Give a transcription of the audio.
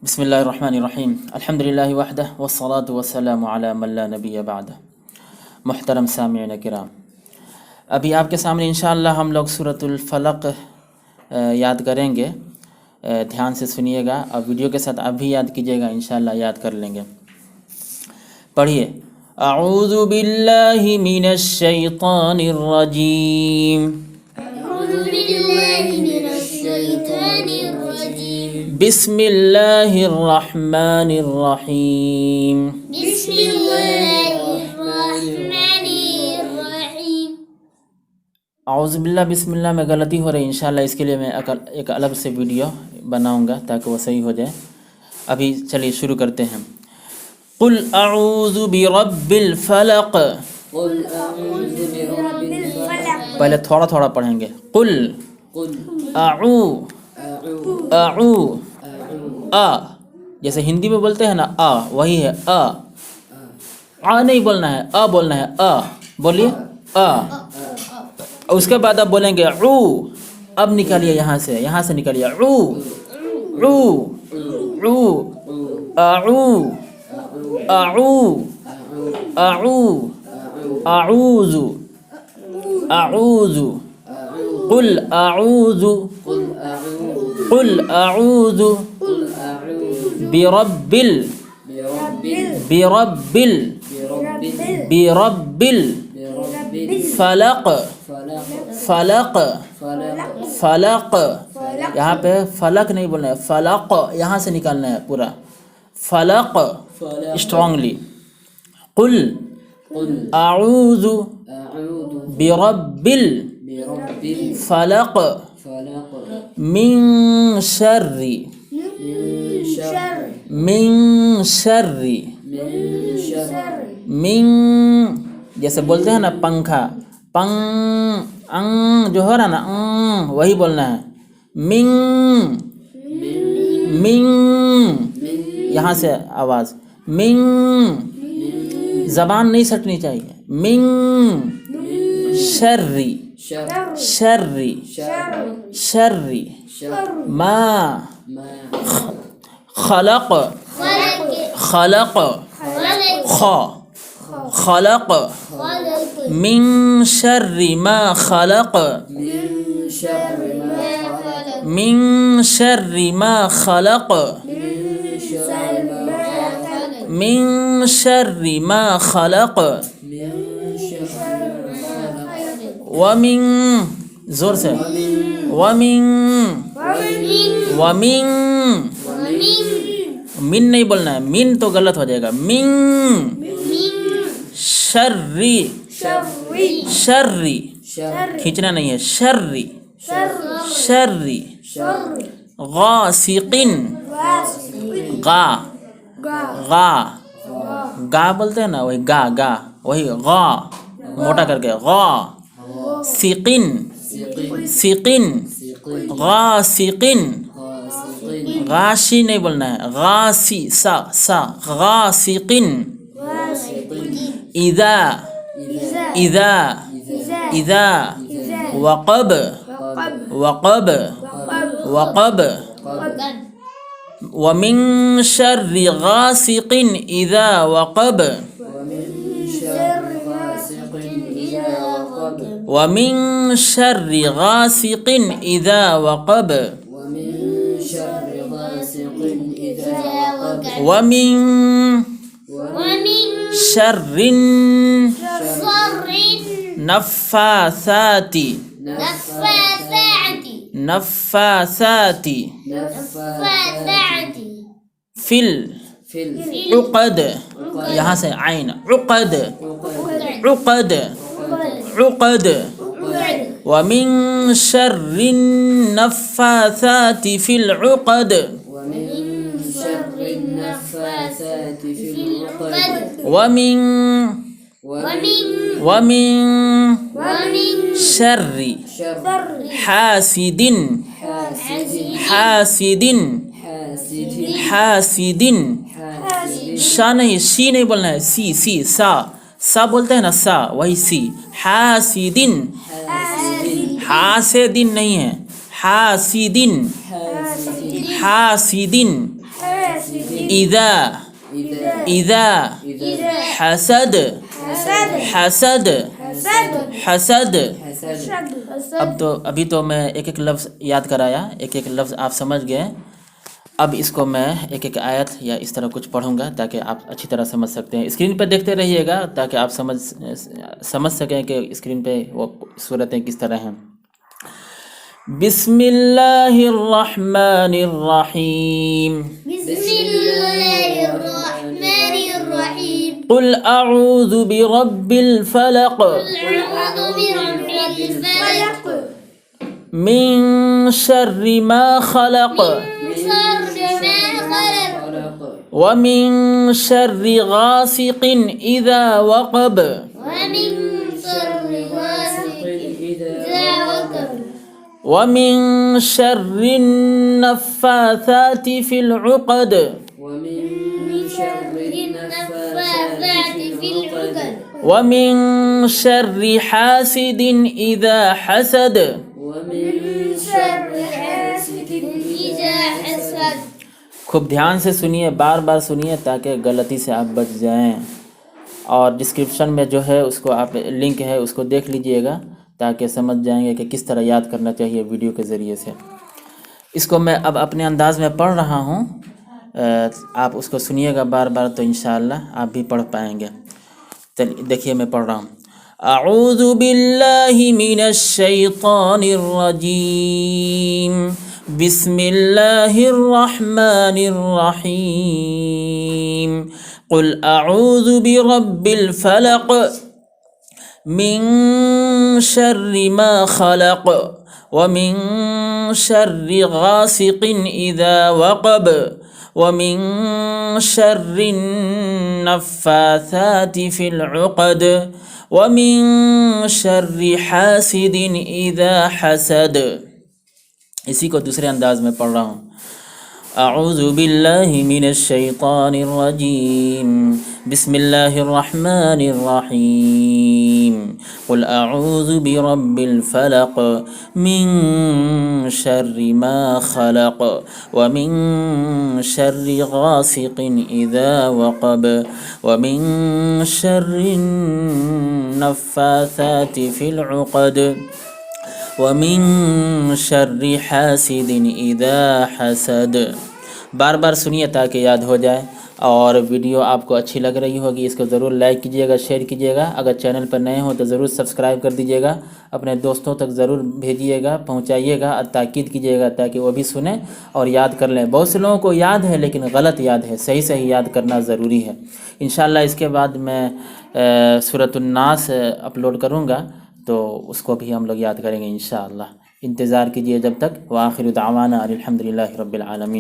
बिस्मिल्लाहिर्रहमानिर्रहीम अल्हम्दुलिल्लाहि वहदह वस्सलातु वस्सलामु अला मन ला नबिय्य बअदह। मुहतरम सामिईन किराम, अभी आपके सामने इंशाअल्लाह हम लोग सूरतुल फलक याद करेंगे। ध्यान से सुनिएगा और वीडियो के साथ आप भी याद कीजिएगा, इंशाअल्लाह याद कर लेंगे। पढ़िए, अऊज़ु बिल्लाहि मिनश शैतानिर रजीम, बिस्मिल्लाहिर रहमानिर रहीम। औज़ु बिल्लाह बिस्मिल्लाह में गलती हो रही है, इंशाल्लाह इसके लिए मैं एक अलग से वीडियो बनाऊंगा ताकि वो सही हो जाए। अभी चलिए शुरू करते हैं। कुल अऊज़ु बिरब्बिल फलक, पहले थोड़ा थोड़ा पढ़ेंगे। कुल अऊ आ, जैसे हिंदी में बोलते हैं ना आ, वही है आ नहीं बोलना है, अ बोलना है। बोलिए आ। उसके बाद आप बोलेंगे ऊ। अब निकालिए यहाँ से निकालिए ऊ ऊ ऊ आऊ आऊ आऊ आऊज़ु आऊज़ु कुल आऊज़ु बिरब्बिल बिरब्बिल बिरब्बिल फलक फलक फलक। यहाँ पे फलक नहीं बोलना है, फलक यहाँ से निकालना है पूरा, फलक स्ट्रांगली। कुल अऊज़ु बिरब्बिल फलक मिन शर्रि मिन, जैसे बोलते हैं ना पंखा, पंग अंग जो हो रहा ना वही बोलना है। मिंग मिंग, यहाँ से आवाज मिंग, जबान नहीं सटनी चाहिए। मिंग शर्री शर्री शर्री मा खलक खलक खलक मिन शर्रि मा खलक मिन शर्रि मा खलक मिन शर्रि मा खलक वमिन, जोर से वमिन वमिन, मिन नहीं बोलना है, मिन तो गलत हो जाएगा। मिन शर्री शर्री, खींचना नहीं है, शर्री शर्री गासिकिन गा गा गा बोलते हैं ना, वही गा गा, वही गा मोटा करके गा सिकिन सिकिन गासिकिन, गाशी नहीं बोलना है, गासी सा गासिकिन। इदा इदा इदा वक़ब वक़ब वक़ब वमिन शर्रि गासिकिन इदा वक़ब वमिन शर्रि गासिकिन इदा वक़ब वमिन शर्रिन नफ़्फ़ासाति नफ़्फ़ासाति फिल उक़द, यहाँ से आइन उक़द उक़द उक़द वमिन शर्रिन नफ़्फ़ासाति फिल उक़द वमिन शर्रि हासिदिन हासिदिन हासिदिन, शा नहीं, सी नहीं बोलना है, सी सा बोलते हैं ना, सा वही सी। हासिदिन, हा से दिन नहीं है, हासिदिन हासिदिन इदा इदा हसद हसद हसद। अब तो अभी तो मैं एक एक लफ्ज़ याद कराया, एक एक लफ्ज़ आप समझ गए। अब इसको मैं एक एक आयत या इस तरह कुछ पढ़ूंगा ताकि आप अच्छी तरह समझ सकते हैं। स्क्रीन पर देखते रहिएगा ताकि आप समझ सकें कि स्क्रीन पे वो सूरतें किस तरह हैं। बिस्मिल्लाहिर्रहमानिर्रहीम। कुल अऊज़ु बिरब्बिल फलक मिन शर्रि मा खलक व मिन शर्रि गासिकिन इज़ा वक़ब व मिन शर्रि नफ़्फ़ाथाति फ़िल उक़द व मिन शर्रि हासिदिन इज़ा हसद। खूब ध्यान से सुनिए, बार बार सुनिए ताकि गलती से आप बच जाएं। और डिस्क्रिप्शन में जो है उसको आप लिंक है उसको देख लीजिएगा ताकि समझ जाएंगे कि किस तरह याद करना चाहिए वीडियो के ज़रिए से। इसको मैं अब अपने अंदाज़ में पढ़ रहा हूँ, आप उसको सुनिएगा बार बार तो इंशाअल्लाह आप भी पढ़ पाएंगे। चलिए देखिए मैं पढ़ रहा हूँ। अऊज़ु बिल्लाहि मिनश शैतानिर रजीम। बिस्मिल्लाहिर्रहमानिर्रहीम। कुल अऊज़ु बिरब्बिल फलक मिन शर्रि मा खलक व मिन शर्रि गासिकिन इज़ा वक़ब व मिन शर्रि नफ़्फ़ाथाति फ़िल उक़द व मिन शर्रि हासिदिन इज़ा हसद। इसी को दूसरे अंदाज में पढ़ रहा हूँ। अऊज़ु बिल्लाहि मिनश शैतानिर रजीम। बिस्मिल्लाहिर्रहमानिर्रहीम। कुल अऊज़ु बिरब्बिल फलक मिन शर्रि मा खलक व मिन शर्रि गासिकिन इज़ा वक़ब व मिन शर्रि नफ़्फ़ाथाति फ़िल उक़द व मिन शर्रि हासिदिन इज़ा हसद। बार बार सुनिए ताकि याद हो जाए। और वीडियो आपको अच्छी लग रही होगी इसको ज़रूर लाइक कीजिएगा, शेयर कीजिएगा। अगर चैनल पर नए हो तो ज़रूर सब्सक्राइब कर दीजिएगा। अपने दोस्तों तक ज़रूर भेजिएगा, पहुंचाइएगा और ताकीद कीजिएगा ताकि वो भी सुने और याद कर लें। बहुत से लोगों को याद है लेकिन गलत याद है, सही सही याद करना ज़रूरी है। इंशाअल्लाह इसके बाद मैं सूरतुन नास अपलोड करूँगा तो उसको भी हम लोग याद करेंगे इंशाअल्लाह। इंतज़ार कीजिए जब तक। व आखिरु दावाना अनिल हम्दुलिल्लाहि रब्बिल आलमीन।